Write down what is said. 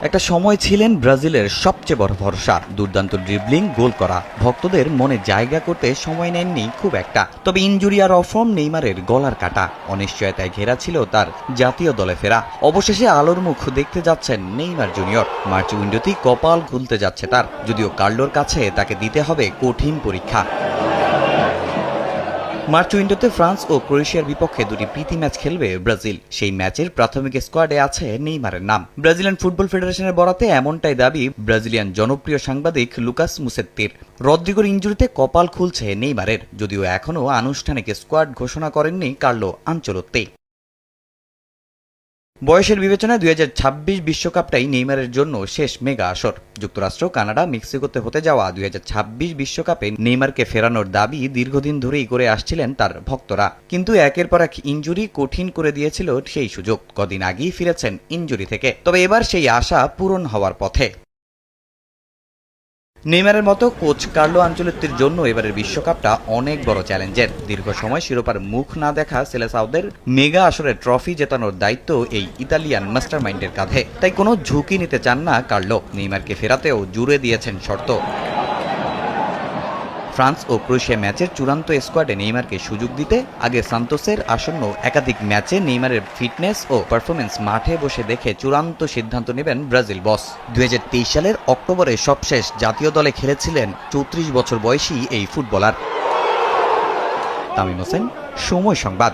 একটা সময় ছিলেন ব্রাজিলের সবচেয়ে বড় ভরসা, দুর্দান্ত ড্রিবলিং, গোল করা, ভক্তদের মনে জায়গা করতে সময় নেননি খুব একটা। তবে ইনজুরি আর অফর্ম নেইমারের গলার কাটা, অনিশ্চয়তায় ঘেরা ছিল তার জাতীয় দলে ফেরা। অবশেষে আলোর মুখ দেখতে যাচ্ছেন নেইমার জুনিয়র। মার্চ উইন্ডোতেই কপাল খুলতে যাচ্ছে তার, যদিও কার্লোর কাছে তাকে দিতে হবে কঠিন পরীক্ষা। মার্চ উইন্ডোতে ফ্রান্স ও ক্রোয়েশিয়ার বিপক্ষে দুটি প্রীতি ম্যাচ খেলবে ব্রাজিল। সেই ম্যাচের প্রাথমিক স্কোয়াডে আছে নেইমারের নাম। ব্রাজিলিয়ান ফুটবল ফেডারেশনের বরাতে এমনটাই দাবি ব্রাজিলিয়ান জনপ্রিয় সাংবাদিক লুকাস মুসেত্তির। রদ্রিগোর ইনজুরিতে কপাল খুলছে নেইমারের, যদিও এখনও আনুষ্ঠানিক স্কোয়াড ঘোষণা করেননি কার্লো আনচেলোত্তি। বয়সের বিবেচনায় 2026 বিশ্বকাপটাই নেইমারের জন্য শেষ মেগা আসর। যুক্তরাষ্ট্র, কানাডা, মেক্সিকোতে হতে যাওয়া 2026 বিশ্বকাপে নেইমারকে ফেরানোর দাবি দীর্ঘদিন ধরেই করে আসছিলেন তার ভক্তরা, কিন্তু একের পর এক ইনজুরি কঠিন করে দিয়েছিল সেই সুযোগ। কদিন আগেই ফিরেছেন ইনজুরি থেকে, তবে এবার সেই আশা পূরণ হওয়ার পথে। নেইমারের মতো কোচ কার্লো আনচেলোত্তির জন্য এবারের বিশ্বকাপটা অনেক বড় চ্যালেঞ্জের। দীর্ঘ সময় শিরোপার মুখ না দেখা সেলেসাওদের মেগা আসরের ট্রফি জেতানোর দায়িত্ব এই ইতালিয়ান মাস্টারমাইন্ডের কাঁধে। তাই কোনো ঝুঁকি নিতে চান না কার্লো। নেইমারকে ফেরাতেও জুড়ে দিয়েছেন শর্ত। ফ্রান্স ও ক্রোয়েশিয়া ম্যাচের চূড়ান্ত স্কোয়াডে নেইমারকে সুযোগ দিতে আগে সান্তোসের আসন্ন একাধিক ম্যাচে নেইমারের ফিটনেস ও পারফরমেন্স মাঠে বসে দেখে চূড়ান্ত সিদ্ধান্ত নেবেন ব্রাজিল বস। 2023 সালের অক্টোবরে সবশেষ জাতীয় দলে খেলেছিলেন 34 বছর বয়সী এই ফুটবলার। তামিম হোসেন, সময় সংবাদ।